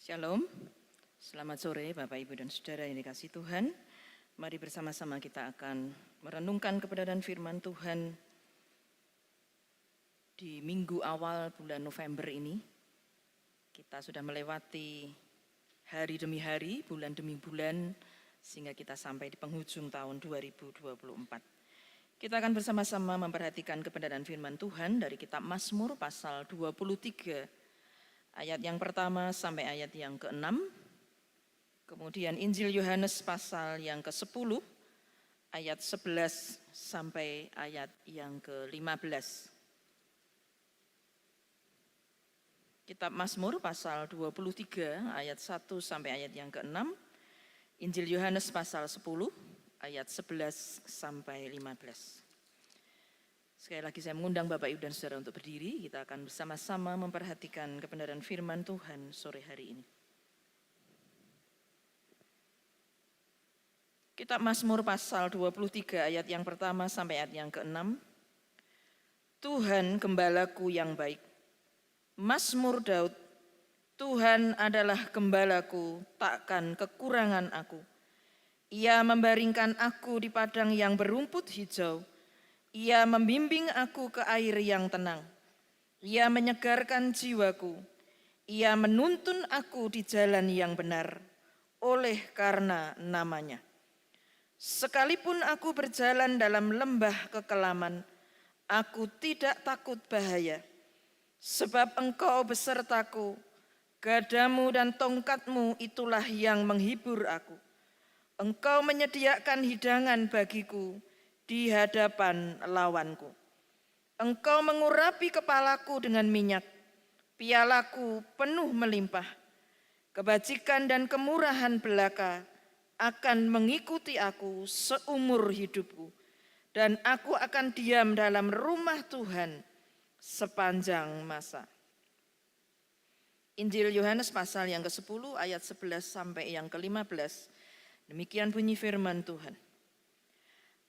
Shalom, selamat sore Bapak Ibu dan Saudara yang dikasihi Tuhan. Mari bersama-sama kita akan merenungkan kebenaran firman Tuhan di minggu awal bulan November ini. Kita sudah melewati hari demi hari, bulan demi bulan, sehingga kita sampai di penghujung tahun 2024. Kita akan bersama-sama memperhatikan kebenaran firman Tuhan dari kitab Mazmur pasal 23, ayat yang pertama sampai ayat yang ke-6. Kemudian Injil Yohanes pasal yang ke-10, ayat 11 sampai ayat yang ke-15. Kitab Mazmur pasal 23 ayat 1 sampai ayat yang ke-6. Injil Yohanes pasal 10 ayat 11 sampai 15. Sekali lagi saya mengundang Bapak Ibu dan Saudara untuk berdiri. Kita akan bersama-sama memperhatikan kebenaran firman Tuhan sore hari ini. Kitab Mazmur pasal 23 ayat yang pertama sampai ayat yang ke-6. Tuhan gembalaku yang baik. Mazmur Daud, Tuhan adalah gembalaku, takkan kekurangan aku. Ia membaringkan aku di padang yang berumput hijau. Ia membimbing aku ke air yang tenang. Ia menyegarkan jiwaku. Ia menuntun aku di jalan yang benar, oleh karena namanya. Sekalipun aku berjalan dalam lembah kekelaman, aku tidak takut bahaya. Sebab Engkau besertaku, gadamu dan tongkatmu itulah yang menghibur aku. Engkau menyediakan hidangan bagiku di hadapan lawanku. Engkau mengurapi kepalaku dengan minyak, pialaku penuh melimpah. Kebajikan dan kemurahan belaka akan mengikuti aku seumur hidupku, dan aku akan diam dalam rumah Tuhan sepanjang masa. Injil Yohanes pasal yang ke-10 ayat 11 sampai yang ke-15. Demikian bunyi firman Tuhan.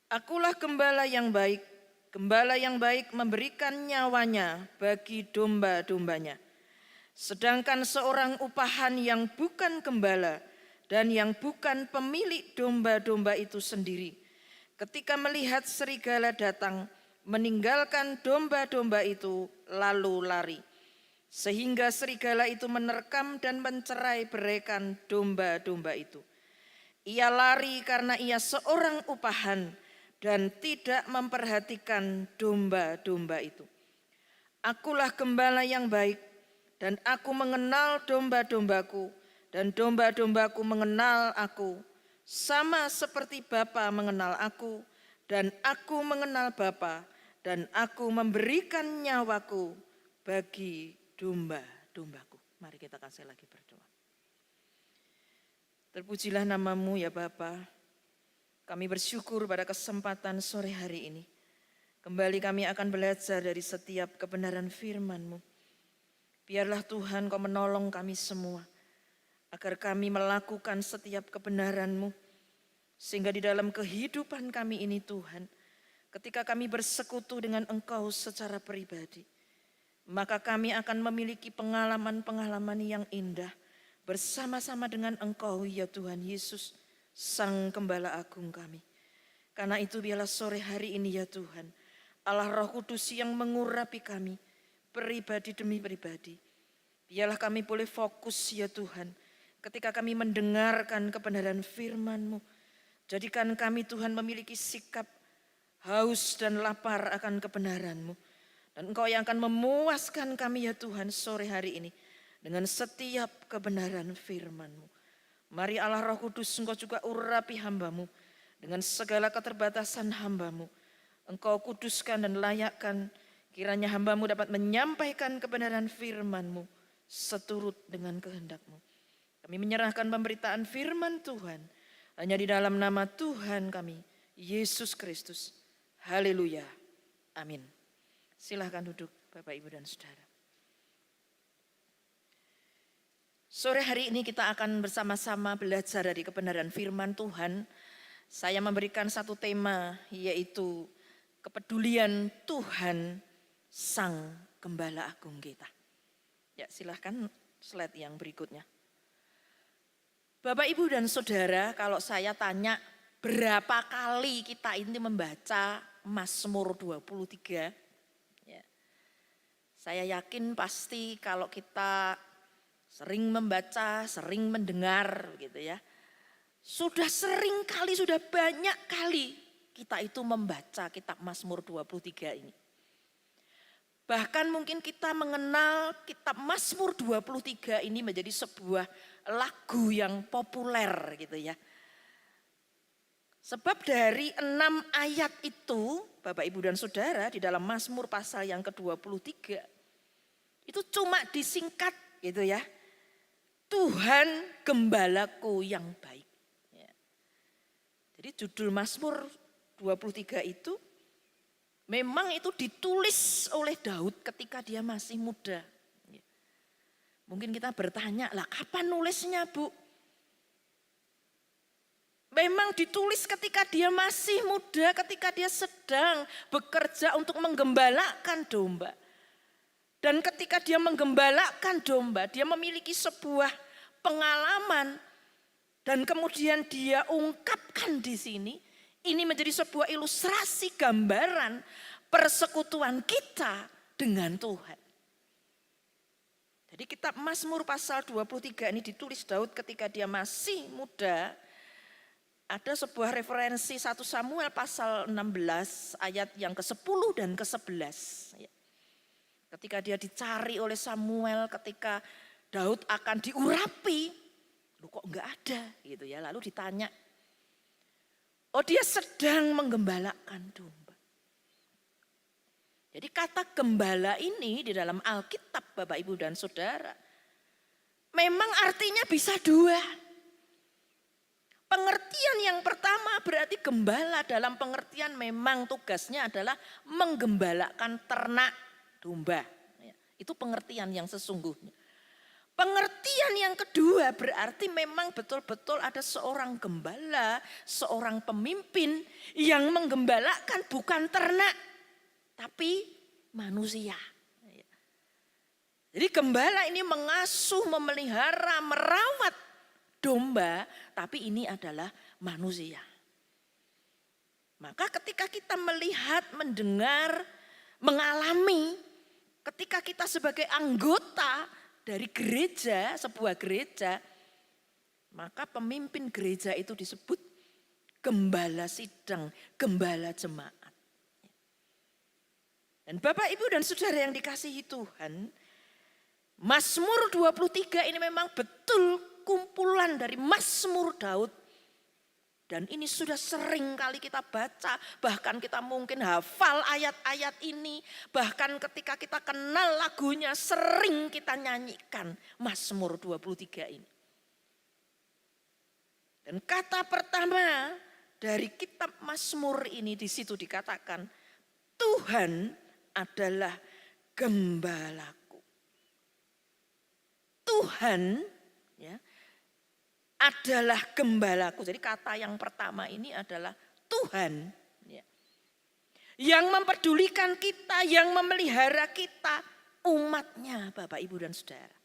Akulah gembala yang baik. Gembala yang baik memberikan nyawanya bagi domba-dombanya. Sedangkan seorang upahan yang bukan gembala dan yang bukan pemilik domba-domba itu sendiri, ketika melihat serigala datang, meninggalkan domba-domba itu lalu lari. Sehingga serigala itu menerkam dan mencerai-beraikan domba-domba itu. Ia lari karena ia seorang upahan dan tidak memperhatikan domba-domba itu. Akulah gembala yang baik, dan aku mengenal domba-dombaku, dan domba-dombaku mengenal aku, sama seperti Bapa mengenal aku, dan aku mengenal Bapa, dan aku memberikan nyawaku bagi domba-dombaku. Mari kita kasih lagi berdoa. Terpujilah nama-Mu ya Bapa. Kami bersyukur pada kesempatan sore hari ini. Kembali kami akan belajar dari setiap kebenaran firman-Mu. Biarlah Tuhan Kau menolong kami semua, agar kami melakukan setiap kebenaran-Mu. Sehingga di dalam kehidupan kami ini Tuhan, ketika kami bersekutu dengan Engkau secara pribadi, maka kami akan memiliki pengalaman-pengalaman yang indah bersama-sama dengan Engkau ya Tuhan Yesus, Sang Gembala Agung kami. Karena itu biarlah sore hari ini ya Tuhan, Allah Roh Kudus yang mengurapi kami, pribadi demi pribadi. Biarlah kami boleh fokus ya Tuhan, ketika kami mendengarkan kebenaran firman-Mu. Jadikan kami Tuhan memiliki sikap haus dan lapar akan kebenaran-Mu. Dan Engkau yang akan memuaskan kami ya Tuhan sore hari ini dengan setiap kebenaran firman-Mu. Mari Allah Roh Kudus Engkau juga urapi hamba-Mu dengan segala keterbatasan hamba-Mu. Engkau kuduskan dan layakkan, kiranya hamba-Mu dapat menyampaikan kebenaran firman-Mu seturut dengan kehendak-Mu. Kami menyerahkan pemberitaan firman Tuhan hanya di dalam nama Tuhan kami, Yesus Kristus. Haleluya. Amin. Silahkan duduk Bapak Ibu dan Saudara. Sore hari ini kita akan bersama-sama belajar dari kebenaran firman Tuhan. Saya memberikan satu tema, yaitu kepedulian Tuhan Sang Gembala Agung kita. Ya, silahkan slide yang berikutnya. Bapak, Ibu, dan Saudara, kalau saya tanya berapa kali kita ini membaca Mazmur 23, ya, saya yakin pasti kalau kita sering membaca, sering mendengar gitu ya, sudah sering kali, sudah banyak kali kita itu membaca kitab Mazmur 23 ini. Bahkan mungkin kita mengenal kitab Mazmur 23 ini menjadi sebuah lagu yang populer gitu ya. Sebab dari 6 ayat itu, Bapak, Ibu, dan Saudara, di dalam Mazmur pasal yang ke-23, itu cuma disingkat gitu ya. Tuhan gembalaku yang baik. Ya. Jadi judul Mazmur 23 itu memang itu ditulis oleh Daud ketika dia masih muda. Mungkin kita bertanya, lah kapan nulisnya, Bu? Memang ditulis ketika dia masih muda, ketika dia sedang bekerja untuk menggembalakan domba. Dan ketika dia menggembalakan domba, dia memiliki sebuah pengalaman. Dan kemudian dia ungkapkan di sini, ini menjadi sebuah ilustrasi gambaran persekutuan kita dengan Tuhan. Jadi kitab Mazmur pasal 23 ini ditulis Daud ketika dia masih muda. Ada sebuah referensi 1 Samuel pasal 16 ayat yang ke-10 dan ke-11. Ketika dia dicari oleh Samuel, ketika Daud akan diurapi, lu kok enggak ada gitu ya. Lalu ditanya, oh dia sedang menggembalakan domba. Jadi kata gembala ini di dalam Alkitab, Bapak, Ibu, dan Saudara, memang artinya bisa dua. Pengertian yang pertama berarti gembala dalam pengertian memang tugasnya adalah menggembalakan ternak domba. Itu pengertian yang sesungguhnya. Pengertian yang kedua berarti memang betul-betul ada seorang gembala, seorang pemimpin yang menggembalakan bukan ternak, tapi manusia. Jadi gembala ini mengasuh, memelihara, merawat domba, tapi ini adalah manusia. Maka ketika kita melihat, mendengar, mengalami, ketika kita sebagai anggota dari gereja, sebuah gereja, maka pemimpin gereja itu disebut gembala sidang, gembala jemaat. Dan Bapak, Ibu, dan Saudara yang dikasihi Tuhan, Mazmur 23 ini memang betul kumpulan dari Mazmur Daud. Dan ini sudah sering kali kita baca, bahkan kita mungkin hafal ayat-ayat ini. Bahkan ketika kita kenal lagunya sering kita nyanyikan Mazmur 23 ini. Dan kata pertama dari kitab Mazmur ini di situ dikatakan, Tuhan adalah gembalaku. Tuhan ya, adalah gembalaku. Jadi kata yang pertama ini adalah Tuhan. Ya, yang mempedulikan kita, yang memelihara kita, umatnya Bapak, Ibu, dan Saudara.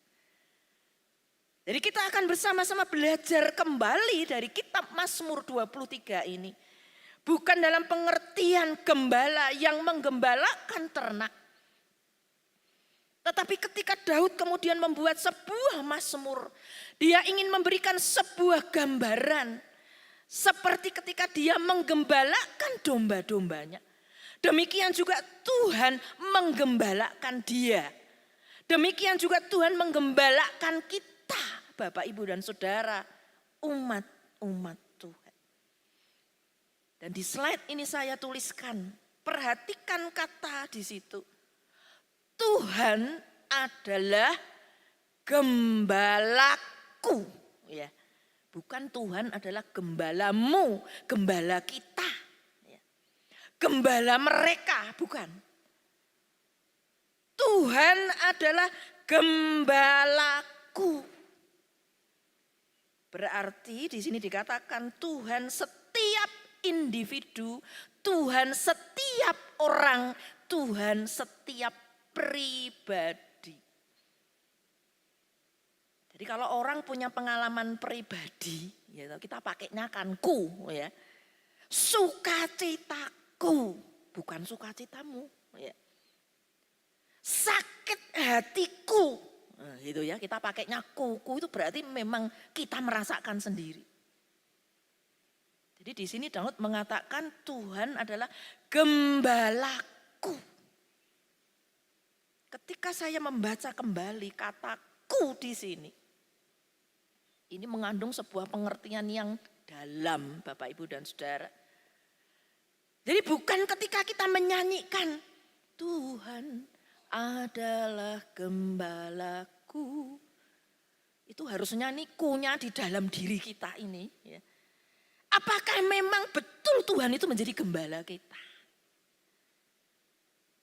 Jadi kita akan bersama-sama belajar kembali dari kitab Mazmur 23 ini. Bukan dalam pengertian gembala yang menggembalakan ternak. Tetapi ketika Daud kemudian membuat sebuah mazmur, dia ingin memberikan sebuah gambaran. Seperti ketika dia menggembalakan domba-dombanya. Demikian juga Tuhan menggembalakan dia. Demikian juga Tuhan menggembalakan kita, Bapak, Ibu, dan Saudara, umat-umat Tuhan. Dan di slide ini saya tuliskan, perhatikan kata di situ. Tuhan adalah gembalaku, ya. Bukan Tuhan adalah gembalamu, gembala kita, ya. Gembala mereka, bukan. Tuhan adalah gembalaku. Berarti di sini dikatakan Tuhan setiap individu, Tuhan setiap orang, Tuhan setiap pribadi. Jadi Jadi kalau orang punya pengalaman pribadi, ya kita pakainya kan ku, ya. Sukacitaku, bukan sukacitamu, ya. Sakit hatiku, nah, gitu ya. Kita pakainya ku itu berarti memang kita merasakan sendiri. Jadi di sini Daud mengatakan Tuhan adalah gembalaku. Ketika saya membaca kembali kata ku di sini, ini mengandung sebuah pengertian yang dalam, Bapak, Ibu, dan Saudara. Jadi bukan ketika kita menyanyikan, Tuhan adalah gembalaku. Itu harus nyanyi ku-nya di dalam diri kita ini. Ya. Apakah memang betul Tuhan itu menjadi gembala kita?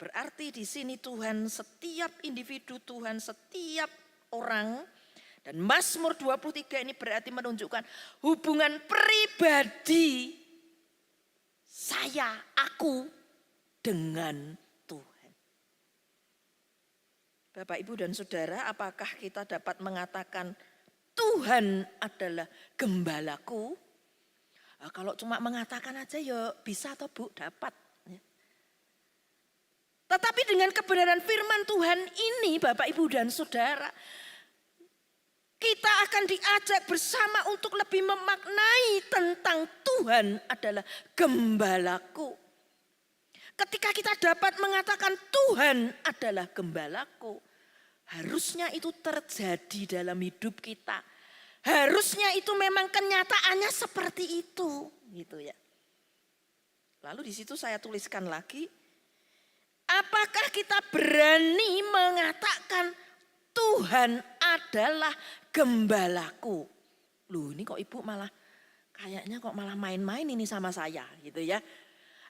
Berarti di sini Tuhan setiap individu, Tuhan setiap orang. Dan Mazmur 23 ini berarti menunjukkan hubungan pribadi saya, aku dengan Tuhan. Bapak, Ibu, dan Saudara, apakah kita dapat mengatakan Tuhan adalah gembalaku? Nah, kalau cuma mengatakan aja ya bisa atau Bu, dapat. Tetapi dengan kebenaran firman Tuhan ini, Bapak, Ibu, dan Saudara, kita akan diajak bersama untuk lebih memaknai tentang Tuhan adalah gembalaku. Ketika kita dapat mengatakan Tuhan adalah gembalaku, harusnya itu terjadi dalam hidup kita. Harusnya itu memang kenyataannya seperti itu, gitu ya. Lalu di situ saya tuliskan lagi, apakah kita berani mengatakan Tuhan adalah gembalaku? Loh, ini kok Ibu kayaknya malah main-main ini sama saya gitu ya.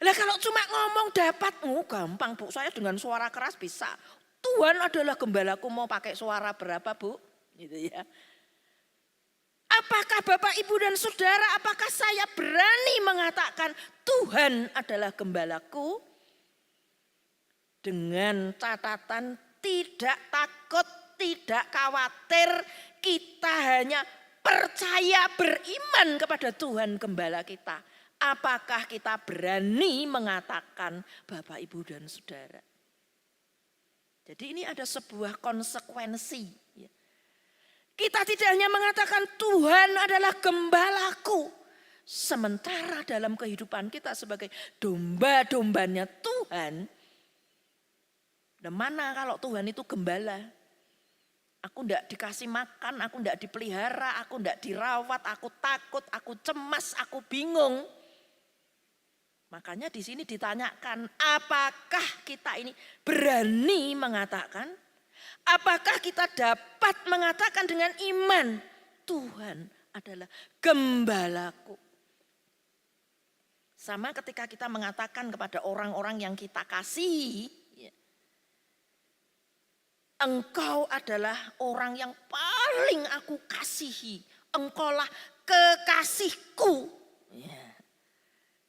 Lah kalau cuma ngomong dapat, gampang Bu, saya dengan suara keras bisa. Tuhan adalah gembalaku, mau pakai suara berapa Bu? Gitu ya. Apakah Bapak, Ibu, dan Saudara, apakah saya berani mengatakan Tuhan adalah gembalaku? Dengan catatan tidak takut, tidak khawatir, kita hanya percaya beriman kepada Tuhan gembala kita. Apakah kita berani mengatakan Bapak, Ibu, dan Saudara? Jadi ini ada sebuah konsekuensi. Kita tidak hanya mengatakan Tuhan adalah gembalaku. Sementara dalam kehidupan kita sebagai domba-dombanya Tuhan, nah mana kalau Tuhan itu gembala? Aku tidak dikasih makan, aku tidak dipelihara, aku tidak dirawat, aku takut, aku cemas, aku bingung. Makanya di sini ditanyakan, apakah kita ini berani mengatakan, apakah kita dapat mengatakan dengan iman, Tuhan adalah gembalaku. Sama ketika kita mengatakan kepada orang-orang yang kita kasihi, Engkau adalah orang yang paling aku kasihi. Engkaulah kekasihku. Ya.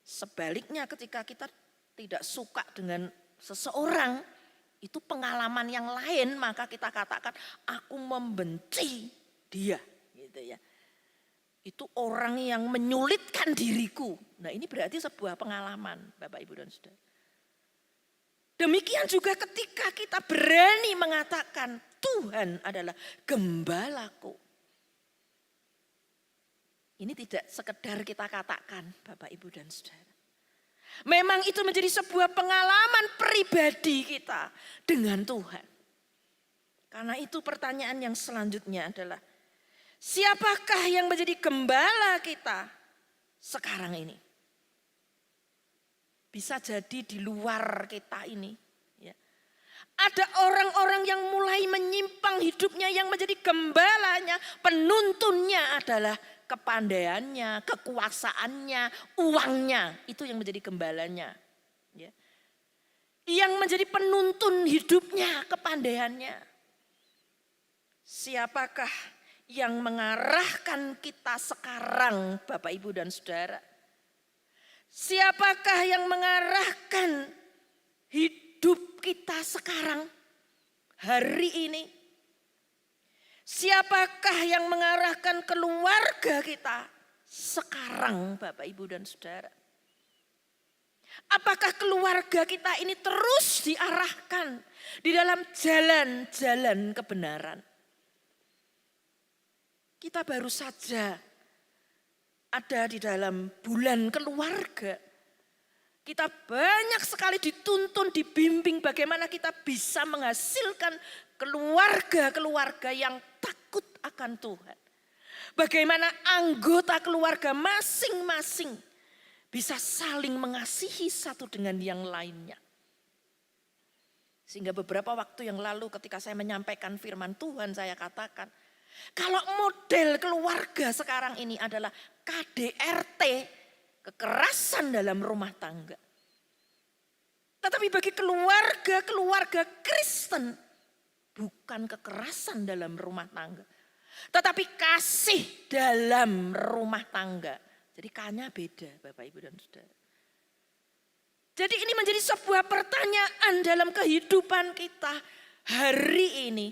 Sebaliknya ketika kita tidak suka dengan seseorang, itu pengalaman yang lain, maka kita katakan aku membenci dia. Gitu ya. Itu orang yang menyulitkan diriku. Nah ini berarti sebuah pengalaman Bapak, Ibu, dan Saudara. Demikian juga ketika kita berani mengatakan Tuhan adalah gembalaku. Ini tidak sekedar kita katakan Bapak, Ibu, dan Saudara. Memang itu menjadi sebuah pengalaman pribadi kita dengan Tuhan. Karena itu pertanyaan yang selanjutnya adalah, siapakah yang menjadi gembala kita sekarang ini? Bisa jadi di luar kita ini. Ya. Ada orang-orang yang mulai menyimpang hidupnya, yang menjadi gembalanya, penuntunnya adalah kepandaiannya, kekuasaannya, uangnya. Itu yang menjadi gembalanya. Ya. Yang menjadi penuntun hidupnya, kepandaiannya. Siapakah yang mengarahkan kita sekarang, Bapak, Ibu, dan Saudara? Siapakah yang mengarahkan hidup kita sekarang, hari ini? Siapakah yang mengarahkan keluarga kita sekarang, Bapak, Ibu, dan Saudara? Apakah keluarga kita ini terus diarahkan di dalam jalan-jalan kebenaran? Kita baru saja ada di dalam bulan keluarga. Kita banyak sekali dituntun, dibimbing bagaimana kita bisa menghasilkan keluarga-keluarga yang takut akan Tuhan. Bagaimana anggota keluarga masing-masing bisa saling mengasihi satu dengan yang lainnya. Sehingga beberapa waktu yang lalu ketika saya menyampaikan firman Tuhan, saya katakan, kalau model keluarga sekarang ini adalah KDRT, kekerasan dalam rumah tangga. Tetapi bagi keluarga Kristen, bukan kekerasan dalam rumah tangga, tetapi kasih dalam rumah tangga. Jadi K-nya beda, Bapak, Ibu, dan Saudara. Jadi ini menjadi sebuah pertanyaan dalam kehidupan kita hari ini.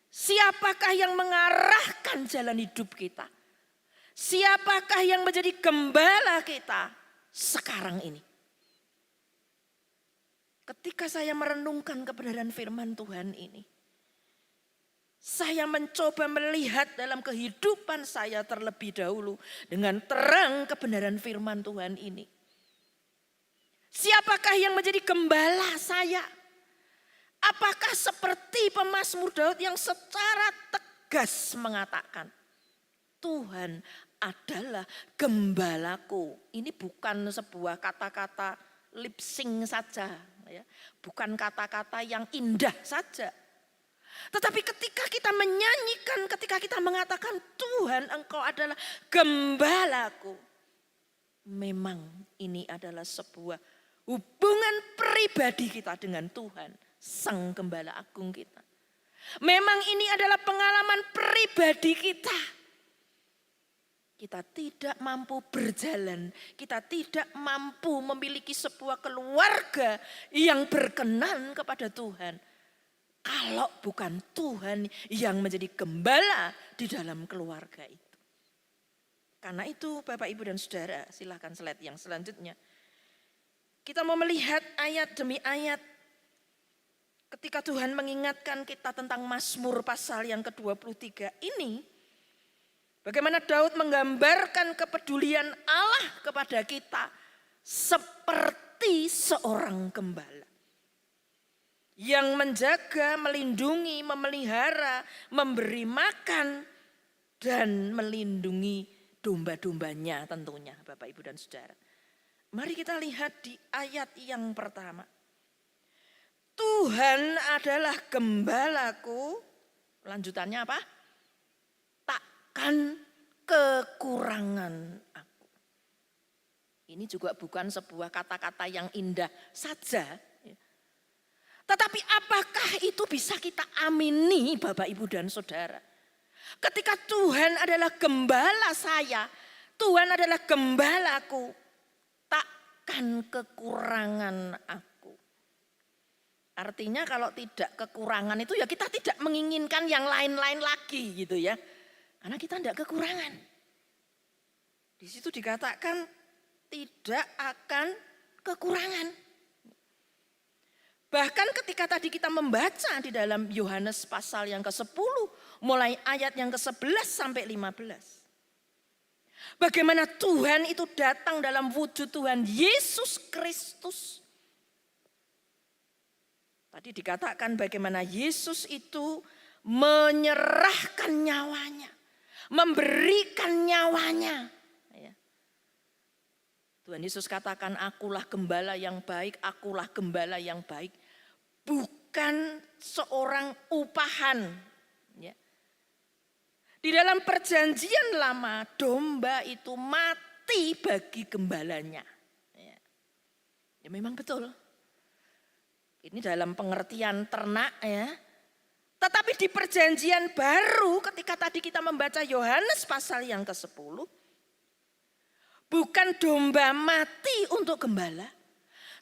Siapakah yang mengarahkan jalan hidup kita? Siapakah yang menjadi gembala kita sekarang ini? Ketika saya merenungkan kebenaran firman Tuhan ini, saya mencoba melihat dalam kehidupan saya terlebih dahulu dengan terang kebenaran firman Tuhan ini. Siapakah yang menjadi gembala saya? Apakah seperti pemazmur Daud yang secara tegas mengatakan, Tuhan adalah gembalaku. Ini bukan sebuah kata-kata lip sync saja, ya. Bukan kata-kata yang indah saja. Tetapi ketika kita menyanyikan, ketika kita mengatakan Tuhan engkau adalah gembalaku. Memang ini adalah sebuah hubungan pribadi kita dengan Tuhan, Sang Gembala Agung kita. Memang ini adalah pengalaman pribadi kita. Kita tidak mampu berjalan, kita tidak mampu memiliki sebuah keluarga yang berkenan kepada Tuhan. Kalau bukan Tuhan yang menjadi gembala di dalam keluarga itu. Karena itu Bapak, Ibu, dan Saudara, silakan slide yang selanjutnya. Kita mau melihat ayat demi ayat. Ketika Tuhan mengingatkan kita tentang Mazmur pasal yang ke-23 ini. Bagaimana Daud menggambarkan kepedulian Allah kepada kita seperti seorang gembala. Yang menjaga, melindungi, memelihara, memberi makan, dan melindungi domba-dombanya tentunya Bapak, Ibu, dan Saudara. Mari kita lihat di ayat yang pertama. Tuhan adalah gembalaku, lanjutannya apa? Takkan kekurangan aku. Ini juga bukan sebuah kata-kata yang indah saja. Tetapi apakah itu bisa kita amini Bapak, Ibu, dan Saudara? Ketika Tuhan adalah gembala saya, Tuhan adalah gembalaku, takkan kekurangan aku. Artinya kalau tidak kekurangan itu ya kita tidak menginginkan yang lain-lain lagi gitu ya. Karena kita tidak kekurangan. Di situ dikatakan tidak akan kekurangan. Bahkan ketika tadi kita membaca di dalam Yohanes pasal yang ke-10, mulai ayat yang ke-11 sampai 15. Bagaimana Tuhan itu datang dalam wujud Tuhan Yesus Kristus. Tadi dikatakan bagaimana Yesus itu menyerahkan nyawanya, memberikan nyawanya. Tuhan Yesus katakan, akulah gembala yang baik, akulah gembala yang baik. Bukan seorang upahan. Ya. Di dalam perjanjian lama, domba itu mati bagi gembalanya. Ya memang betul. Ini dalam pengertian ternak ya. Tetapi di perjanjian baru ketika tadi kita membaca Yohanes pasal yang ke-10. Bukan domba mati untuk gembala.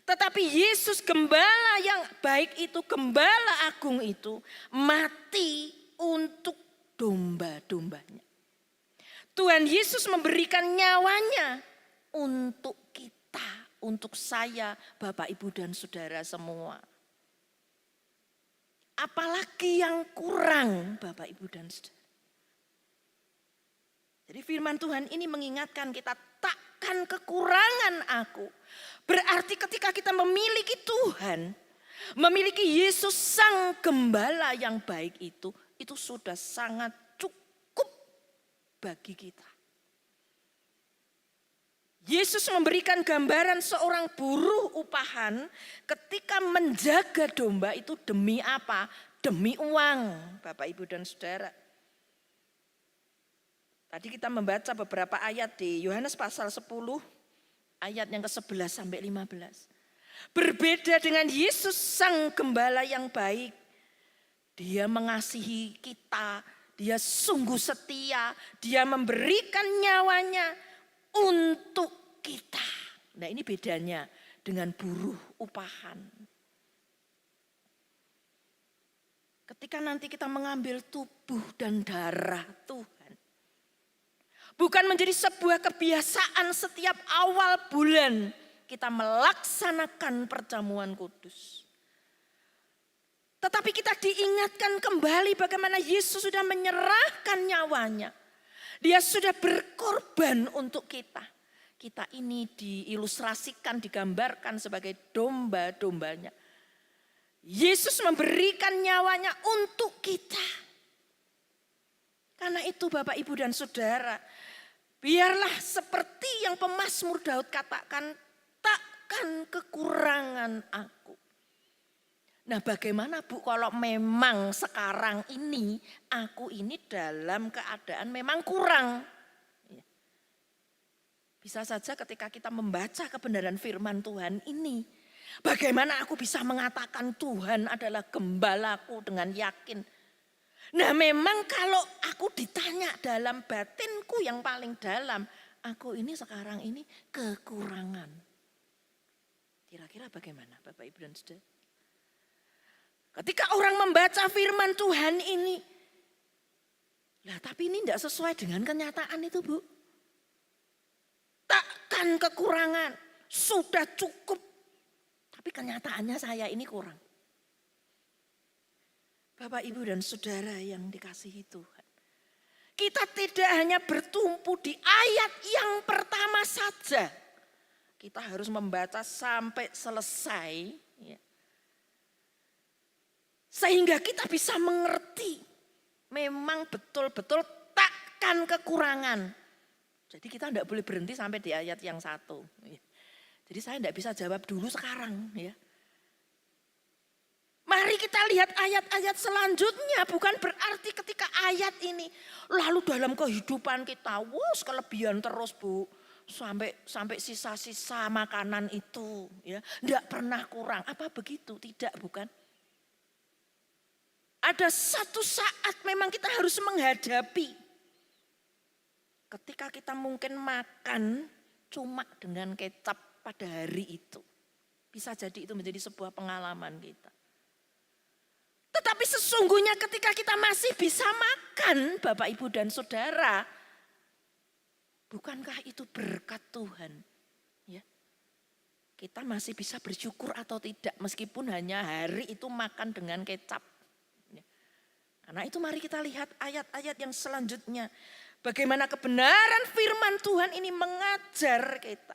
Tetapi Yesus gembala yang baik itu, gembala agung itu mati untuk domba-dombanya. Tuhan Yesus memberikan nyawanya untuk kita, untuk saya, Bapak, Ibu, dan Saudara semua. Apalagi yang kurang, Bapak, Ibu, dan Saudara. Jadi firman Tuhan ini mengingatkan kita, takkan kekurangan aku. Berarti ketika kita memiliki Tuhan, memiliki Yesus Sang Gembala yang baik itu sudah sangat cukup bagi kita. Yesus memberikan gambaran seorang buruh upahan ketika menjaga domba itu demi apa? Demi uang, Bapak, Ibu, dan Saudara. Tadi kita membaca beberapa ayat di Yohanes pasal 10, ayat yang ke-11 sampai 15. Berbeda dengan Yesus Sang Gembala yang baik. Dia mengasihi kita, dia sungguh setia, dia memberikan nyawanya untuk kita. Nah, ini bedanya dengan buruh upahan. Ketika nanti kita mengambil tubuh dan darah Tuhan, bukan menjadi sebuah kebiasaan setiap awal bulan kita melaksanakan perjamuan kudus. Tetapi kita diingatkan kembali bagaimana Yesus sudah menyerahkan nyawanya. Dia sudah berkorban untuk kita. Kita ini diilustrasikan, digambarkan sebagai domba-dombanya. Yesus memberikan nyawanya untuk kita. Karena itu Bapak, Ibu, dan Saudara, biarlah seperti yang pemazmur Daud katakan, takkan kekurangan aku. Nah, bagaimana Bu kalau memang sekarang ini aku ini dalam keadaan memang kurang. Bisa saja ketika kita membaca kebenaran firman Tuhan ini, bagaimana aku bisa mengatakan Tuhan adalah gembalaku dengan yakin. Nah, memang kalau aku ditanya dalam batinku yang paling dalam, aku ini sekarang ini kekurangan. Kira-kira bagaimana Bapak, Ibu, dan Saudara? Ketika orang membaca firman Tuhan ini, lah tapi ini tidak sesuai dengan kenyataan itu Bu. Takkan kekurangan, sudah cukup. Tapi kenyataannya saya ini kurang. Bapak, Ibu, dan Saudara yang dikasihi Tuhan. Kita tidak hanya bertumpu di ayat yang pertama saja. Kita harus membaca sampai selesai. Ya. Sehingga kita bisa mengerti memang betul-betul takkan kekurangan. Jadi kita tidak boleh berhenti sampai di ayat yang 1. Jadi saya tidak bisa jawab dulu sekarang. Ya. Mari kita lihat ayat-ayat selanjutnya. Bukan berarti ketika ayat ini lalu dalam kehidupan kita, kelebihan terus Bu. Sampai sisa-sisa makanan itu. Ya, tidak pernah kurang. Apa begitu? Tidak, bukan? Ada satu saat memang kita harus menghadapi. Ketika kita mungkin makan cuma dengan kecap pada hari itu. Bisa jadi itu menjadi sebuah pengalaman kita. Tetapi sesungguhnya ketika kita masih bisa makan Bapak, Ibu, dan Saudara. Bukankah itu berkat Tuhan? Ya. Kita masih bisa bersyukur atau tidak meskipun hanya hari itu makan dengan kecap. Karena itu mari kita lihat ayat-ayat yang selanjutnya. Bagaimana kebenaran firman Tuhan ini mengajar kita.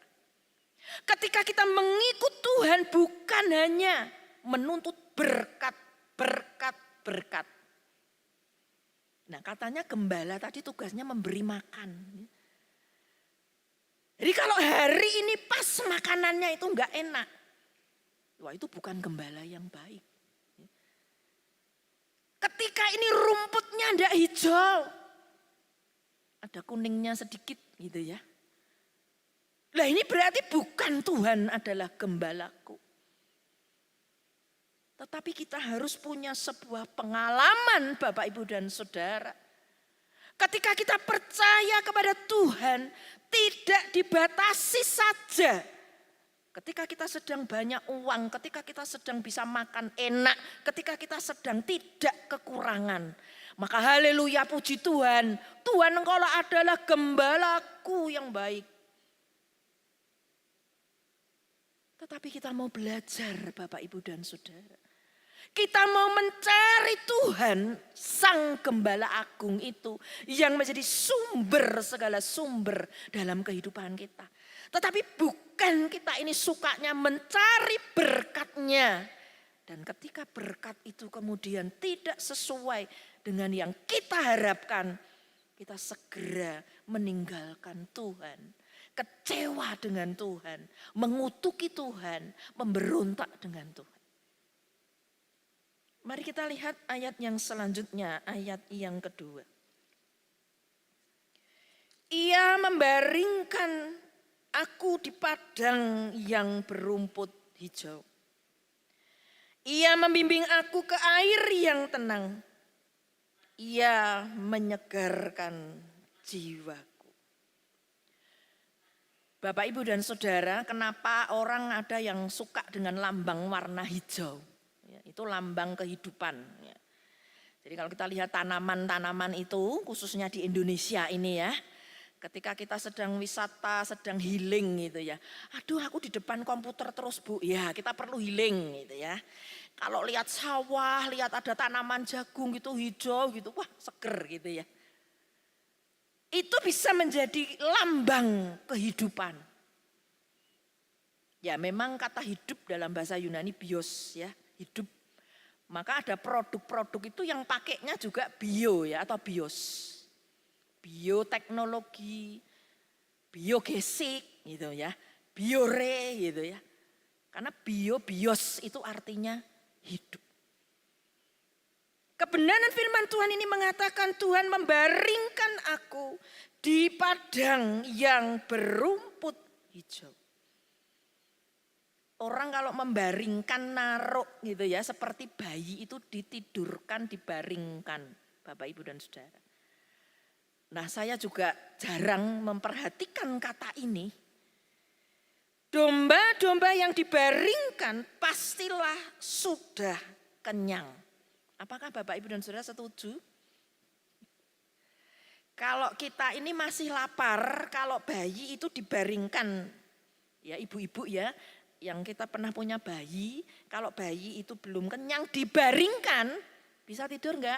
Ketika kita mengikut Tuhan bukan hanya menuntut berkat. Nah, katanya gembala tadi tugasnya memberi makan. Jadi kalau hari ini pas makanannya itu enggak enak. Wah, itu bukan gembala yang baik. Ketika ini rumputnya enggak hijau. Ada kuningnya sedikit gitu ya. Lah ini berarti bukan Tuhan adalah gembalaku. Tetapi kita harus punya sebuah pengalaman Bapak, Ibu, dan Saudara. Ketika kita percaya kepada Tuhan tidak dibatasi saja. Ketika kita sedang banyak uang, ketika kita sedang bisa makan enak, ketika kita sedang tidak kekurangan. Maka haleluya, puji Tuhan. Tuhan engkaulah adalah gembalaku yang baik. Tetapi kita mau belajar Bapak Ibu dan Saudara. Kita mau mencari Tuhan, Sang Gembala Agung itu yang menjadi sumber segala sumber dalam kehidupan kita. Tetapi bukan kita ini sukanya mencari berkat-Nya. Dan ketika berkat itu kemudian tidak sesuai dengan yang kita harapkan, kita segera meninggalkan Tuhan, kecewa dengan Tuhan, mengutuki Tuhan, memberontak dengan Tuhan. Mari kita lihat ayat yang selanjutnya, ayat yang kedua. Ia membaringkan aku di padang yang berumput hijau. Ia membimbing aku ke air yang tenang. Ia menyegarkan jiwaku. Bapak, Ibu, dan Saudara, kenapa orang ada yang suka dengan lambang warna hijau? Itu lambang kehidupan. Jadi kalau kita lihat tanaman-tanaman itu, khususnya di Indonesia ini ya, ketika kita sedang wisata, sedang healing gitu ya. Aduh, aku di depan komputer terus Bu. Ya, kita perlu healing gitu ya. Kalau lihat sawah, lihat ada tanaman jagung gitu hijau gitu, wah seger gitu ya. Itu bisa menjadi lambang kehidupan. Ya, memang kata hidup dalam bahasa Yunani bios ya, hidup. Maka ada produk-produk itu yang pakainya juga bio ya atau bios. Bioteknologi, biogesik gitu ya, biore gitu ya. Karena bios itu artinya hidup. Kebenaran firman Tuhan ini mengatakan Tuhan membaringkan aku di padang yang berumput hijau. Orang kalau membaringkan, naruh gitu ya, seperti bayi itu ditidurkan, dibaringkan, Bapak, Ibu, dan Saudara. Nah, saya juga jarang memperhatikan kata ini. Domba-domba yang dibaringkan pastilah sudah kenyang. Apakah Bapak, Ibu, dan Saudara setuju? Kalau kita ini masih lapar, kalau bayi itu dibaringkan, ya ibu-ibu ya, yang kita pernah punya bayi, kalau bayi itu belum kenyang dibaringkan, bisa tidur enggak?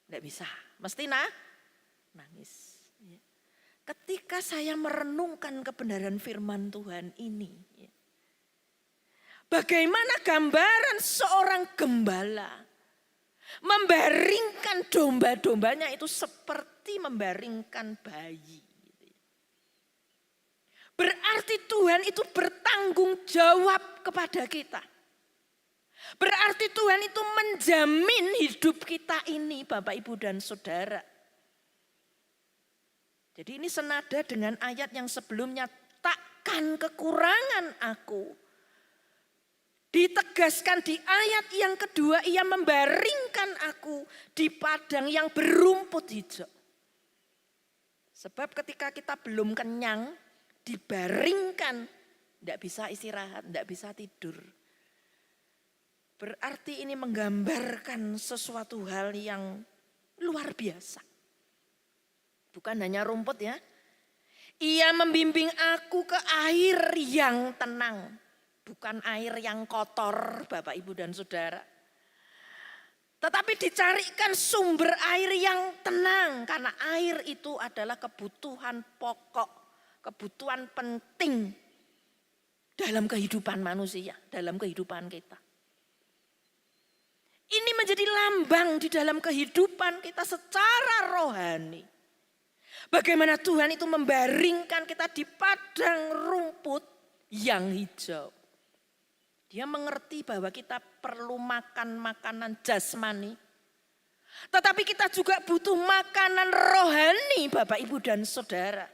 Enggak bisa, mesti nangis. Ketika saya merenungkan kebenaran firman Tuhan ini, bagaimana gambaran seorang gembala membaringkan domba-dombanya itu seperti membaringkan bayi. Berarti Tuhan itu bertanggung jawab kepada kita. Berarti Tuhan itu menjamin hidup kita ini Bapak, Ibu, dan Saudara. Jadi ini senada dengan ayat yang sebelumnya, takkan kekurangan aku. Ditegaskan di ayat yang kedua, ia membaringkan aku di padang yang berumput hijau. Sebab ketika kita belum kenyang, dibaringkan, tidak bisa istirahat, tidak bisa tidur. Berarti ini menggambarkan sesuatu hal yang luar biasa. Bukan hanya rumput ya. Ia membimbing aku ke air yang tenang. Bukan air yang kotor Bapak, Ibu, dan Saudara. Tetapi dicarikan sumber air yang tenang. Karena air itu adalah kebutuhan pokok. Kebutuhan penting dalam kehidupan manusia, dalam kehidupan kita. Ini menjadi lambang di dalam kehidupan kita secara rohani. Bagaimana Tuhan itu membaringkan kita di padang rumput yang hijau. Dia mengerti bahwa kita perlu makan makanan jasmani. Tetapi kita juga butuh makanan rohani Bapak, Ibu, dan Saudara.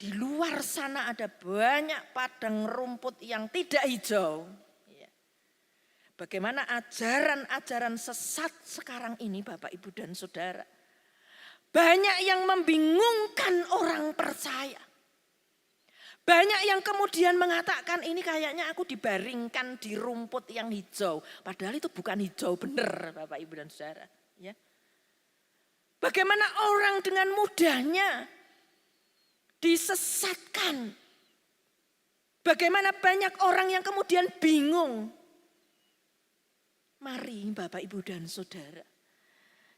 Di luar sana ada banyak padang rumput yang tidak hijau. Bagaimana ajaran-ajaran sesat sekarang ini Bapak, Ibu, dan Saudara. Banyak yang membingungkan orang percaya. Banyak yang kemudian mengatakan ini kayaknya aku dibaringkan di rumput yang hijau. Padahal itu bukan hijau benar Bapak Ibu dan Saudara. Ya. Bagaimana orang dengan mudahnya disesatkan. Bagaimana banyak orang yang kemudian bingung. Mari Bapak Ibu dan Saudara,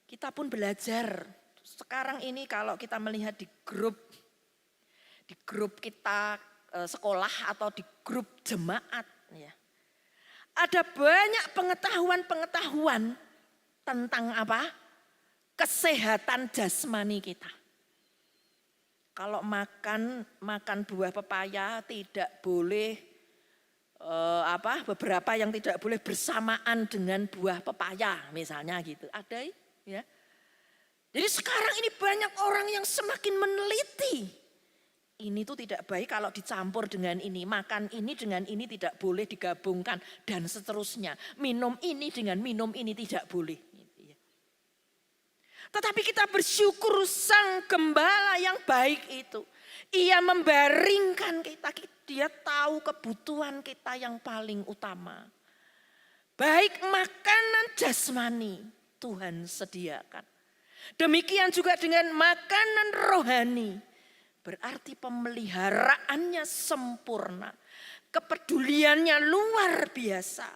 kita pun belajar. Sekarang ini kalau kita melihat di grup kita sekolah atau di grup jemaat, ya, ada banyak pengetahuan tentang apa? Kesehatan jasmani kita. Kalau makan buah pepaya tidak boleh beberapa yang tidak boleh bersamaan dengan buah pepaya misalnya gitu. Ada ya. Jadi sekarang ini banyak orang yang semakin meneliti. Ini tuh tidak baik kalau dicampur dengan ini, makan ini dengan ini tidak boleh digabungkan dan seterusnya. Minum ini dengan minum ini tidak boleh. Tetapi kita bersyukur Sang Gembala yang baik itu. Ia membaringkan kita, dia tahu kebutuhan kita yang paling utama. Baik makanan jasmani Tuhan sediakan. Demikian juga dengan makanan rohani. Berarti pemeliharaannya sempurna. Kepeduliannya luar biasa.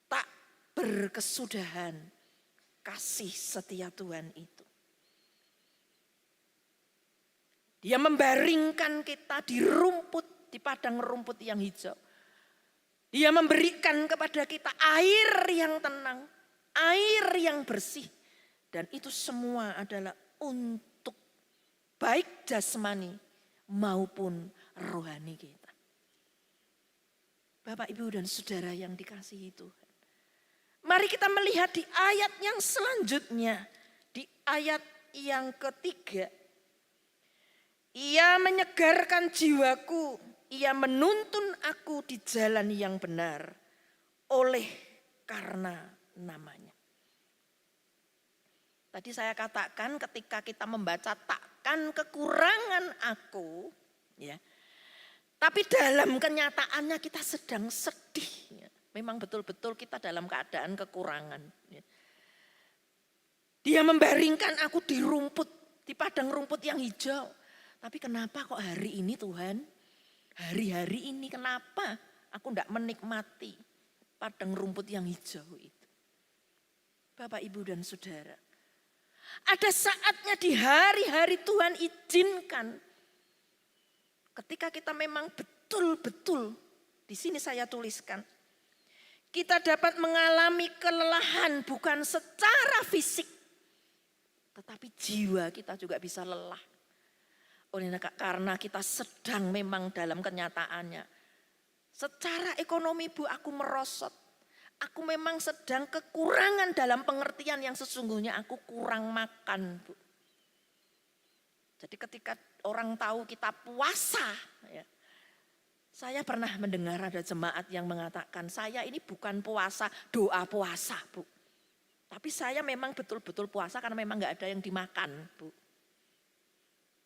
Tak berkesudahan. Kasih setia Tuhan itu. Dia membaringkan kita di rumput, di padang rumput yang hijau. Dia memberikan kepada kita air yang tenang, air yang bersih. Dan itu semua adalah untuk baik jasmani maupun rohani kita. Bapak, Ibu, dan Saudara yang dikasihi Tuhan. Mari kita melihat di ayat yang selanjutnya. Di ayat yang ketiga. Ia menyegarkan jiwaku. Ia menuntun aku di jalan yang benar. Oleh karena namanya. Tadi saya katakan ketika kita membaca takkan kekurangan aku. Ya. Tapi dalam kenyataannya kita sedang sedih. Ya. Memang betul-betul kita dalam keadaan kekurangan. Dia membaringkan aku di rumput, di padang rumput yang hijau. Tapi kenapa kok hari ini Tuhan, hari-hari ini kenapa aku tidak menikmati padang rumput yang hijau itu? Bapak, Ibu, dan Saudara. Ada saatnya di hari-hari Tuhan izinkan. Ketika kita memang betul-betul, di sini saya tuliskan. Kita dapat mengalami kelelahan bukan secara fisik. Tetapi jiwa kita juga bisa lelah. Karena kita sedang memang dalam kenyataannya. Secara ekonomi Bu, aku merosot. Aku memang sedang kekurangan dalam pengertian yang sesungguhnya aku kurang makan Bu. Jadi ketika orang tahu kita puasa ya. Saya pernah mendengar ada jemaat yang mengatakan, saya ini bukan puasa, doa puasa Bu. Tapi saya memang betul-betul puasa karena memang gak ada yang dimakan Bu.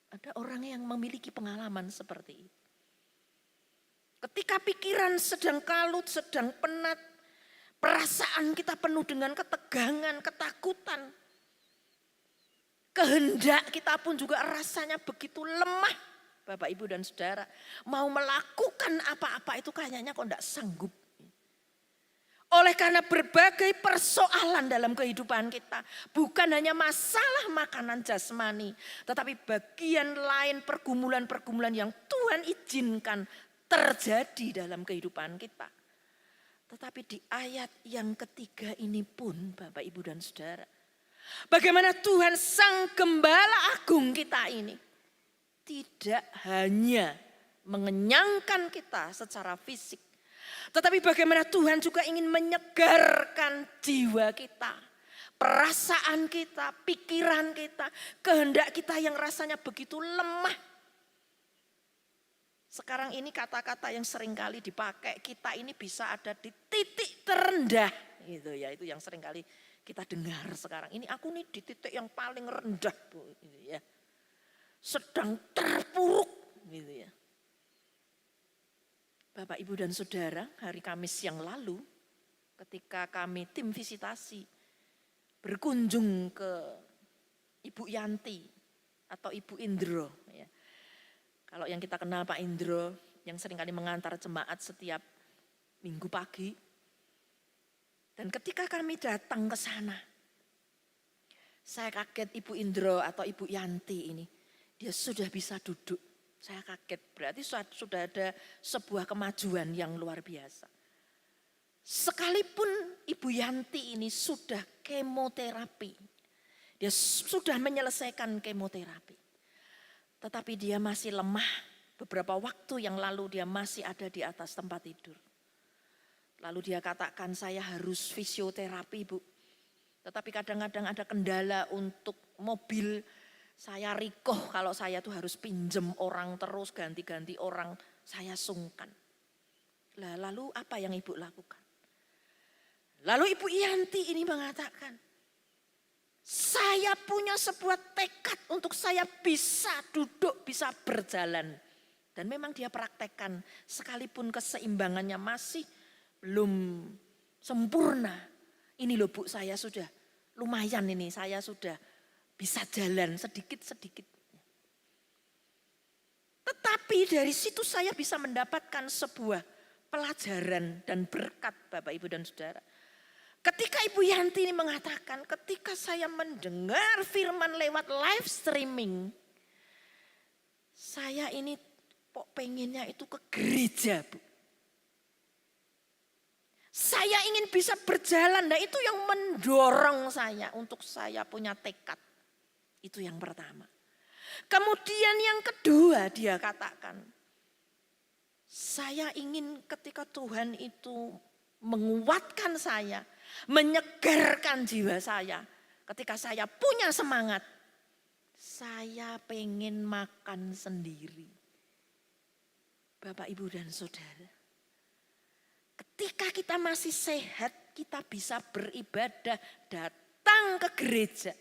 Ada orang yang memiliki pengalaman seperti itu. Ketika pikiran sedang kalut, sedang penat, perasaan kita penuh dengan ketegangan, ketakutan. Kehendak kita pun juga rasanya begitu lemah. Bapak, Ibu, dan Saudara, mau melakukan apa-apa itu kayaknya kok enggak sanggup. Oleh karena berbagai persoalan dalam kehidupan kita, bukan hanya masalah makanan jasmani, tetapi bagian lain pergumulan-pergumulan yang Tuhan izinkan terjadi dalam kehidupan kita. Tetapi di ayat yang ketiga ini pun Bapak, Ibu, dan Saudara, bagaimana Tuhan Sang Gembala Agung kita ini tidak hanya mengenyangkan kita secara fisik, tetapi bagaimana Tuhan juga ingin menyegarkan jiwa kita, perasaan kita, pikiran kita, kehendak kita yang rasanya begitu lemah. Sekarang ini kata-kata yang seringkali dipakai, kita ini bisa ada di titik terendah, gitu ya, itu yang seringkali kita dengar sekarang. Ini aku nih di titik yang paling rendah Bu, gitu ya. Sedang terpuruk gitu ya. Bapak, Ibu, dan Saudara, hari Kamis yang lalu ketika kami tim visitasi berkunjung ke Ibu Yanti atau Ibu Indro. Ya. Kalau yang kita kenal Pak Indro yang seringkali mengantar jemaat setiap minggu pagi. Dan ketika kami datang ke sana, saya kaget Ibu Indro atau Ibu Yanti ini. Dia sudah bisa duduk. Saya kaget, berarti sudah ada sebuah kemajuan yang luar biasa. Sekalipun Ibu Yanti ini sudah kemoterapi. Dia sudah menyelesaikan kemoterapi. Tetapi dia masih lemah. Beberapa waktu yang lalu dia masih ada di atas tempat tidur. Lalu dia katakan, saya harus fisioterapi, Bu. Tetapi kadang-kadang ada kendala untuk mobil. Saya rikoh kalau saya tuh harus pinjem orang terus, ganti-ganti orang. Saya sungkan. Lalu apa yang Ibu lakukan? Lalu Ibu Yanti ini mengatakan, saya punya sebuah tekad untuk saya bisa duduk, bisa berjalan. Dan memang dia praktekkan, sekalipun keseimbangannya masih belum sempurna. Ini loh Bu, saya sudah lumayan ini, saya sudah bisa jalan sedikit-sedikit. Tetapi dari situ saya bisa mendapatkan sebuah pelajaran dan berkat Bapak, Ibu, dan Saudara. Ketika Ibu Yanti ini mengatakan, ketika saya mendengar firman lewat live streaming, saya ini pengennya itu ke gereja, Bu. Saya ingin bisa berjalan, nah itu yang mendorong saya untuk saya punya tekad. Itu yang pertama. Kemudian yang kedua dia katakan, saya ingin ketika Tuhan itu menguatkan saya, menyegarkan jiwa saya. Ketika saya punya semangat, saya pengen makan sendiri. Bapak, Ibu, dan Saudara. Ketika kita masih sehat, kita bisa beribadah, datang ke gereja.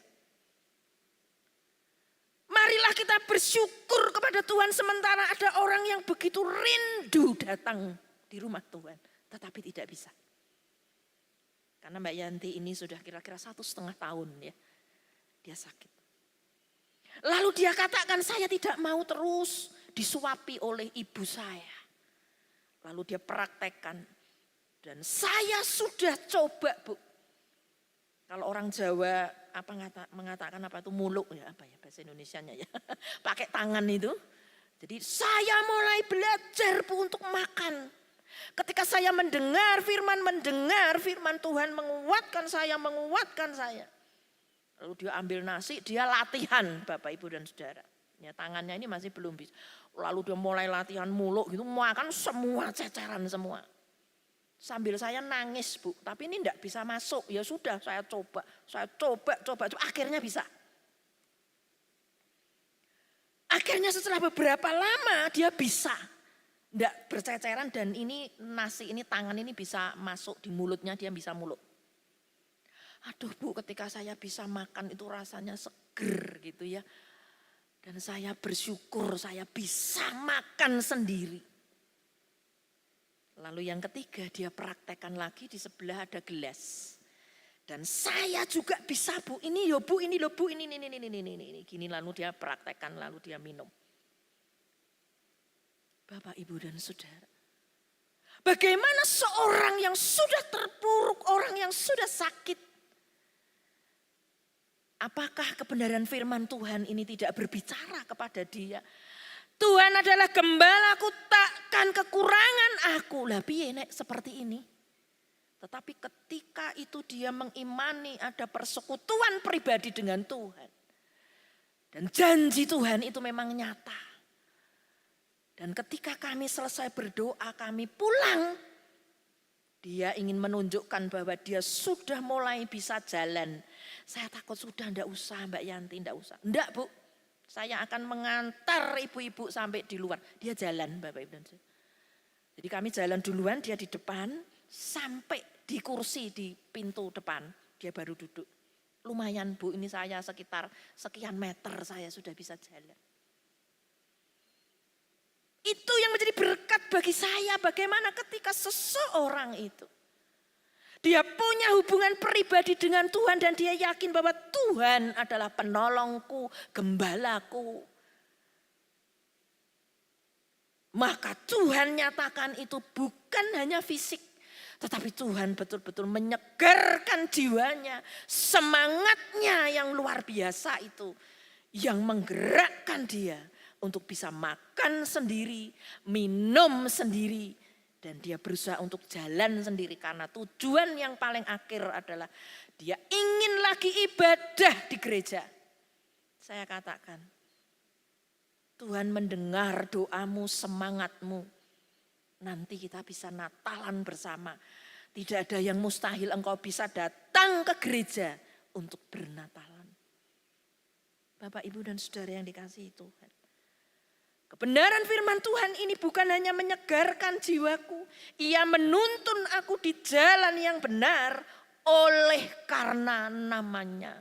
Marilah kita bersyukur kepada Tuhan sementara ada orang yang begitu rindu datang di rumah Tuhan. Tetapi tidak bisa. Karena Mbak Yanti ini sudah kira-kira 1,5 tahun ya. Dia sakit. Lalu dia katakan, saya tidak mau terus disuapi oleh ibu saya. Lalu dia praktekkan. Dan saya sudah coba, Bu. Kalau orang Jawa mengatakan apa itu muluk ya, apa ya bahasa Indonesianya ya. Pakai tangan itu. Jadi saya mulai belajar, Bu, untuk makan. Ketika saya mendengar firman Tuhan menguatkan saya. Lalu dia ambil nasi, dia latihan Bapak, Ibu, dan Saudara. Ya, tangannya ini masih belum bisa. Lalu dia mulai latihan muluk gitu, makan semua ceceran semua. Sambil saya nangis, Bu, tapi ini enggak bisa masuk. Ya sudah, saya coba. Akhirnya bisa. Akhirnya setelah beberapa lama dia bisa. Enggak berceceran dan ini nasi ini, tangan ini bisa masuk di mulutnya, dia bisa muluk. Aduh, Bu, ketika saya bisa makan itu rasanya seger gitu ya. Dan saya bersyukur saya bisa makan sendiri. Lalu yang ketiga dia praktekkan lagi, di sebelah ada gelas. Dan saya juga bisa, Bu, ini yo Bu, ini loh Bu, ini. Gini lalu dia praktekkan, lalu dia minum. Bapak, Ibu, dan Saudara. Bagaimana seorang yang sudah terpuruk, orang yang sudah sakit. Apakah kebenaran firman Tuhan ini tidak berbicara kepada dia? Tuhan adalah gembalaku, takkan kekurangan aku. Lah piye nek seperti ini. Tetapi ketika itu dia mengimani ada persekutuan pribadi dengan Tuhan. Dan janji Tuhan itu memang nyata. Dan ketika kami selesai berdoa, kami pulang. Dia ingin menunjukkan bahwa dia sudah mulai bisa jalan. Saya takut sudah enggak usah Mbak Yanti, enggak usah. Enggak, Bu. Saya akan mengantar ibu-ibu sampai di luar. Dia jalan, Bapak, Ibu, dan Saudara. Jadi kami jalan duluan, dia di depan. Sampai di kursi di pintu depan, dia baru duduk. Lumayan, Bu, ini saya sekitar sekian meter saya sudah bisa jalan. Itu yang menjadi berkat bagi saya bagaimana ketika seseorang itu dia punya hubungan pribadi dengan Tuhan dan dia yakin bahwa Tuhan adalah penolongku, gembalaku. Maka Tuhan nyatakan itu bukan hanya fisik, tetapi Tuhan betul-betul menyegarkan jiwanya, semangatnya yang luar biasa itu, yang menggerakkan dia untuk bisa makan sendiri, minum sendiri, dan dia berusaha untuk jalan sendiri karena tujuan yang paling akhir adalah dia ingin lagi ibadah di gereja. Saya katakan, Tuhan mendengar doamu, semangatmu. Nanti kita bisa Natalan bersama. Tidak ada yang mustahil engkau bisa datang ke gereja untuk bernatalan. Bapak, Ibu, dan saudara yang dikasihi Tuhan. Kebenaran firman Tuhan ini bukan hanya menyegarkan jiwaku. Ia menuntun aku di jalan yang benar oleh karena namanya.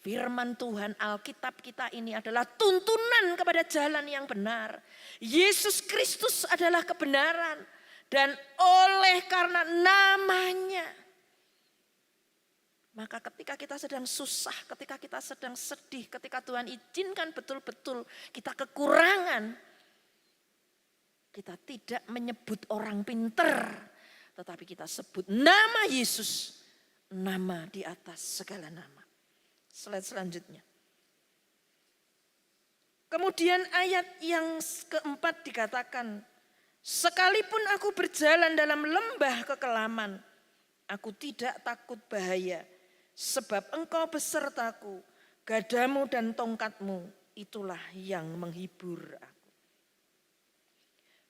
Firman Tuhan Alkitab kita ini adalah tuntunan kepada jalan yang benar. Yesus Kristus adalah kebenaran. Dan oleh karena namanya. Maka ketika kita sedang susah, ketika kita sedang sedih, ketika Tuhan izinkan betul-betul kita kekurangan. Kita tidak menyebut orang pinter, tetapi kita sebut nama Yesus, nama di atas segala nama. Slide selanjutnya. Kemudian ayat yang keempat dikatakan, sekalipun aku berjalan dalam lembah kekelaman, aku tidak takut bahaya. Sebab engkau besertaku, gadamu dan tongkatmu, itulah yang menghibur aku.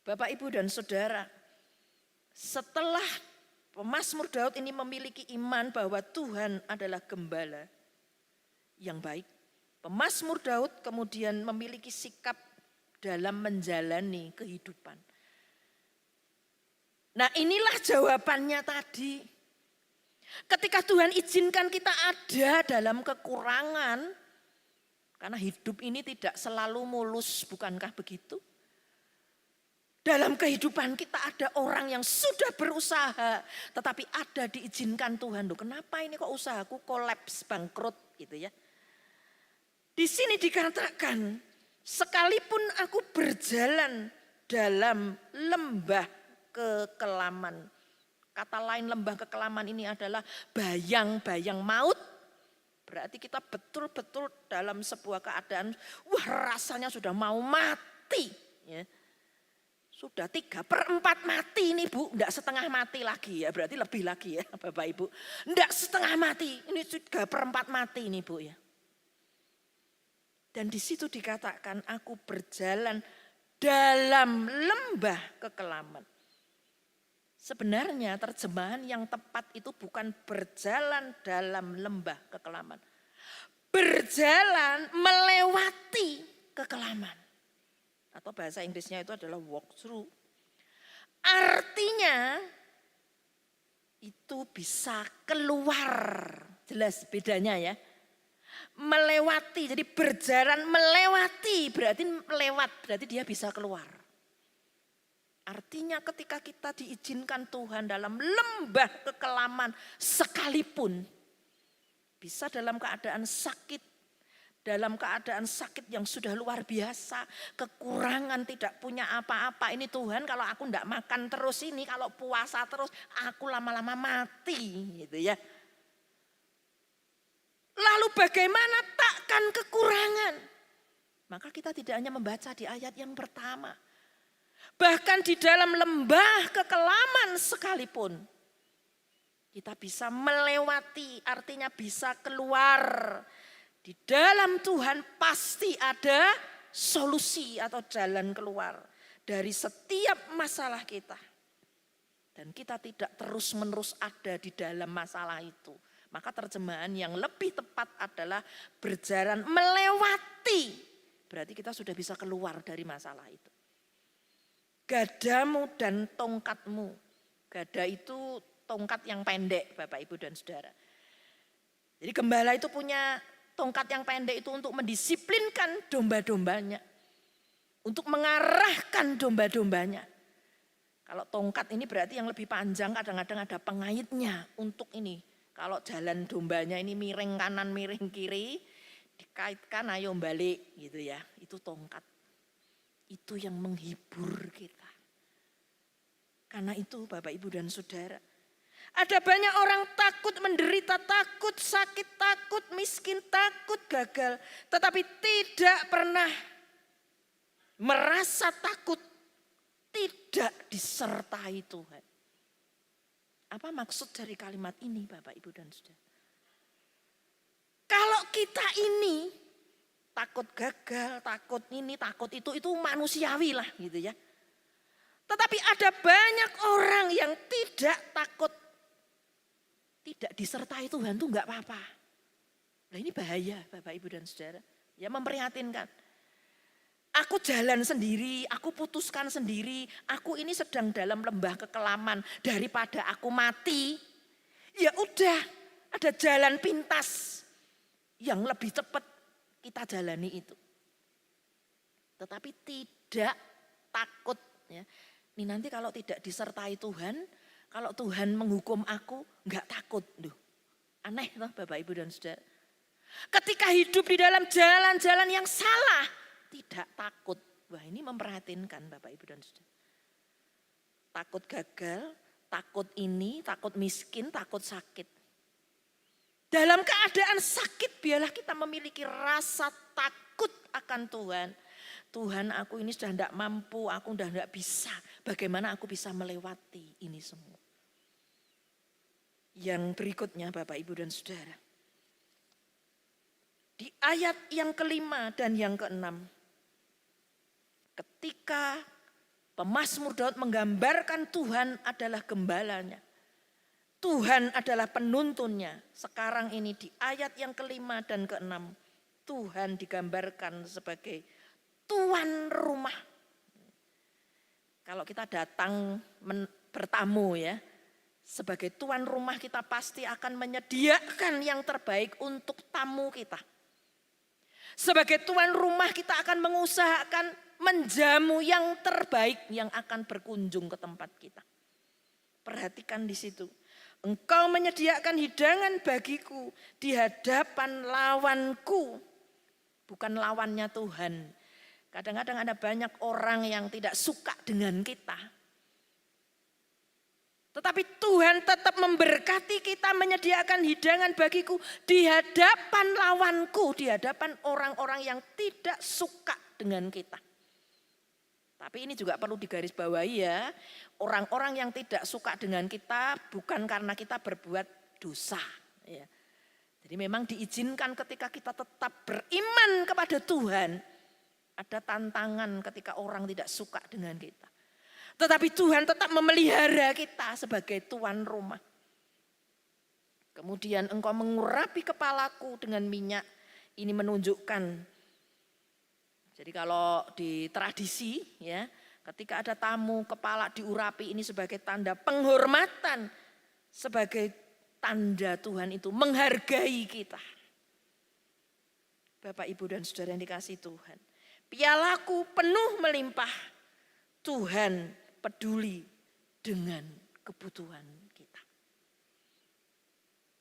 Bapak, Ibu, dan saudara, setelah pemazmur Daud ini memiliki iman bahwa Tuhan adalah gembala yang baik, pemazmur Daud kemudian memiliki sikap dalam menjalani kehidupan. Nah, inilah jawabannya tadi. Ketika Tuhan izinkan kita ada dalam kekurangan, karena hidup ini tidak selalu mulus, bukankah begitu? Dalam kehidupan kita ada orang yang sudah berusaha, tetapi ada diizinkan Tuhan. Loh, kenapa ini kok usahaku kolaps, bangkrut gitu ya. Di sini dikatakan, sekalipun aku berjalan dalam lembah kekelaman. Kata lain lembah kekelaman ini adalah bayang-bayang maut. Berarti kita betul-betul dalam sebuah keadaan, wah rasanya sudah mau mati. Ya. Sudah 3/4 mati ini Bu, enggak setengah mati lagi ya, berarti lebih lagi ya Bapak Ibu. Enggak setengah mati, ini 3/4 mati ini Bu ya. Dan di situ dikatakan aku berjalan dalam lembah kekelaman. Sebenarnya terjemahan yang tepat itu bukan berjalan dalam lembah kekelaman. Berjalan melewati kekelaman. Atau bahasa Inggrisnya itu adalah walk through. Artinya itu bisa keluar. Jelas bedanya ya. Melewati, jadi berjalan melewati berarti lewat, berarti dia bisa keluar. Artinya ketika kita diizinkan Tuhan dalam lembah kekelaman sekalipun, bisa dalam keadaan sakit, dalam keadaan sakit yang sudah luar biasa, kekurangan tidak punya apa-apa. Ini Tuhan kalau aku enggak makan terus ini, kalau puasa terus aku lama-lama mati gitu ya. Lalu bagaimana takkan kekurangan? Maka kita tidak hanya membaca di ayat yang pertama. Bahkan di dalam lembah kekelaman sekalipun, kita bisa melewati, artinya bisa keluar. Di dalam Tuhan pasti ada solusi atau jalan keluar dari setiap masalah kita. Dan kita tidak terus-menerus ada di dalam masalah itu. Maka terjemahan yang lebih tepat adalah berjalan melewati. Berarti kita sudah bisa keluar dari masalah itu. Gadamu dan tongkatmu. Gada itu tongkat yang pendek Bapak Ibu dan Saudara. Jadi gembala itu punya tongkat yang pendek itu untuk mendisiplinkan domba-dombanya. Untuk mengarahkan domba-dombanya. Kalau tongkat ini berarti yang lebih panjang, kadang-kadang ada pengaitnya untuk ini. Kalau jalan dombanya ini miring kanan, miring kiri, dikaitkan ayo balik gitu ya. Itu tongkat. Itu yang menghibur kita. Karena itu Bapak Ibu dan Saudara, ada banyak orang takut menderita, takut sakit, takut miskin, takut gagal. Tetapi tidak pernah merasa takut tidak disertai Tuhan. Apa maksud dari kalimat ini Bapak Ibu dan Saudara? Kalau kita ini takut gagal, takut ini, takut itu manusiawi lah gitu ya. Tetapi ada banyak orang yang tidak takut, tidak disertai Tuhan tuh enggak apa-apa. Nah ini bahaya Bapak Ibu dan Saudara. Ya memprihatinkan. Aku jalan sendiri, aku putuskan sendiri, aku ini sedang dalam lembah kekelaman. Daripada aku mati, ya udah ada jalan pintas yang lebih cepat kita jalani itu. Tetapi tidak takut. Ya. Ini nanti kalau tidak disertai Tuhan, kalau Tuhan menghukum aku, enggak takut. Duh, aneh loh Bapak Ibu dan Saudara. Ketika hidup di dalam jalan-jalan yang salah, tidak takut. Wah ini memperhatinkan Bapak Ibu dan Saudara. Takut gagal, takut ini, takut miskin, takut sakit. Dalam keadaan sakit biarlah kita memiliki rasa takut akan Tuhan. Tuhan aku ini sudah tidak mampu, aku sudah tidak bisa. Bagaimana aku bisa melewati ini semua. Yang berikutnya Bapak Ibu dan Saudara. Di ayat yang kelima dan yang keenam. Ketika pemazmur Daud menggambarkan Tuhan adalah gembalanya. Tuhan adalah penuntunnya. Sekarang ini di ayat yang kelima dan keenam. Tuhan digambarkan sebagai tuan rumah. Kalau kita datang bertamu ya. Sebagai tuan rumah kita pasti akan menyediakan yang terbaik untuk tamu kita. Sebagai tuan rumah kita akan mengusahakan menjamu yang terbaik yang akan berkunjung ke tempat kita. Perhatikan di situ. Engkau menyediakan hidangan bagiku di hadapan lawanku. Bukan lawannya Tuhan. Kadang-kadang ada banyak orang yang tidak suka dengan kita. Tetapi Tuhan tetap memberkati kita, menyediakan hidangan bagiku di hadapan lawanku, di hadapan orang-orang yang tidak suka dengan kita. Tapi ini juga perlu digarisbawahi ya, orang-orang yang tidak suka dengan kita bukan karena kita berbuat dosa. Ya. Jadi memang diizinkan ketika kita tetap beriman kepada Tuhan, ada tantangan ketika orang tidak suka dengan kita. Tetapi Tuhan tetap memelihara kita sebagai tuan rumah. Kemudian engkau mengurapi kepalaku dengan minyak. Ini menunjukkan, jadi kalau di tradisi ya, ketika ada tamu kepala diurapi ini sebagai tanda penghormatan. Sebagai tanda Tuhan itu menghargai kita. Bapak, Ibu dan Saudara yang dikasihi Tuhan. Pialaku penuh melimpah. Tuhan peduli dengan kebutuhan kita.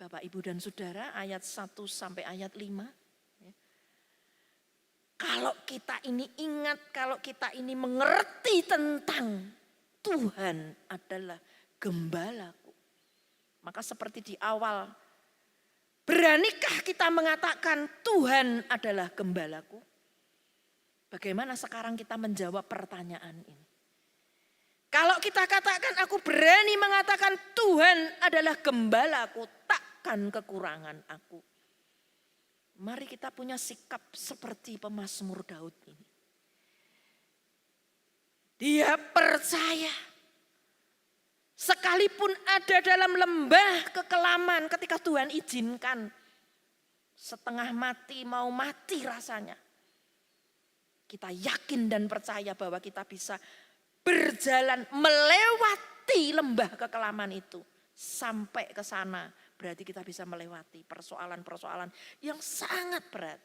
Bapak, Ibu dan Saudara, ayat 1 sampai ayat 5. Kalau kita ini ingat, kalau kita ini mengerti tentang Tuhan adalah gembalaku. Maka seperti di awal, beranikah kita mengatakan Tuhan adalah gembalaku? Bagaimana sekarang kita menjawab pertanyaan ini? Kalau kita katakan aku berani mengatakan Tuhan adalah gembalaku, takkan kekurangan aku. Mari kita punya sikap seperti pemazmur Daud ini. Dia percaya sekalipun ada dalam lembah kekelaman ketika Tuhan izinkan. Setengah mati, mau mati rasanya. Kita yakin dan percaya bahwa kita bisa berjalan melewati lembah kekelaman itu sampai ke sana, berarti kita bisa melewati persoalan-persoalan yang sangat berat.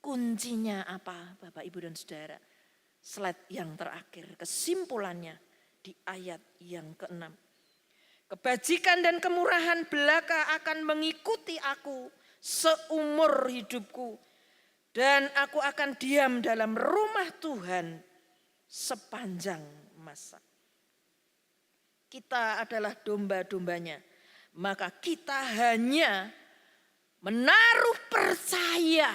Kuncinya apa Bapak, Ibu dan Saudara? slide yang terakhir, kesimpulannya di ayat yang ke-6. Kebajikan dan kemurahan belaka akan mengikuti aku seumur hidupku, dan aku akan diam dalam rumah Tuhan sepanjang masa. Kita adalah domba-dombanya, maka kita hanya menaruh percaya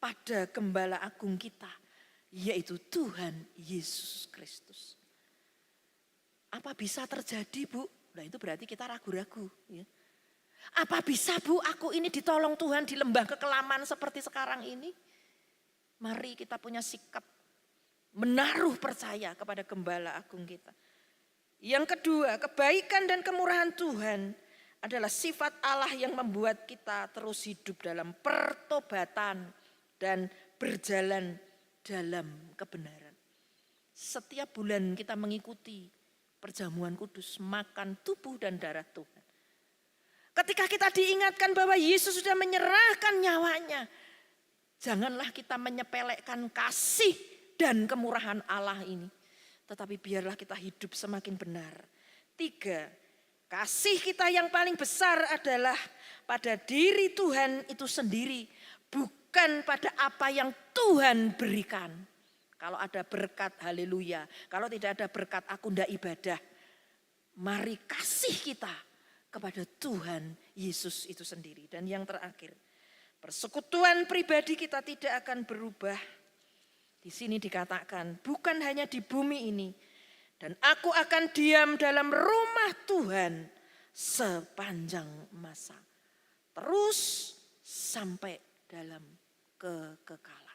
pada Gembala Agung kita, yaitu Tuhan Yesus Kristus. Apa bisa terjadi, Bu? Nah itu berarti kita ragu-ragu. Ya. Apa bisa, Bu, aku ini ditolong Tuhan di lembah kekelaman seperti sekarang ini? Mari kita punya sikap menaruh percaya kepada Gembala Agung kita. Yang kedua, kebaikan dan kemurahan Tuhan adalah sifat Allah yang membuat kita terus hidup dalam pertobatan dan berjalan dalam kebenaran. Setiap bulan kita mengikuti perjamuan kudus, makan tubuh dan darah Tuhan. Ketika kita diingatkan bahwa Yesus sudah menyerahkan nyawanya, janganlah kita menyepelekan kasih dan kemurahan Allah ini. Tetapi biarlah kita hidup semakin benar. 3, kasih kita yang paling besar adalah pada diri Tuhan itu sendiri, bukan pada apa yang Tuhan berikan. Kalau ada berkat, haleluya. Kalau tidak ada berkat, aku ndak ibadah. Mari kasih kita kepada Tuhan Yesus itu sendiri. Dan yang terakhir, persekutuan pribadi kita tidak akan berubah. Di sini dikatakan, bukan hanya di bumi ini. Dan aku akan diam dalam rumah Tuhan sepanjang masa. Terus sampai dalam kekekalan.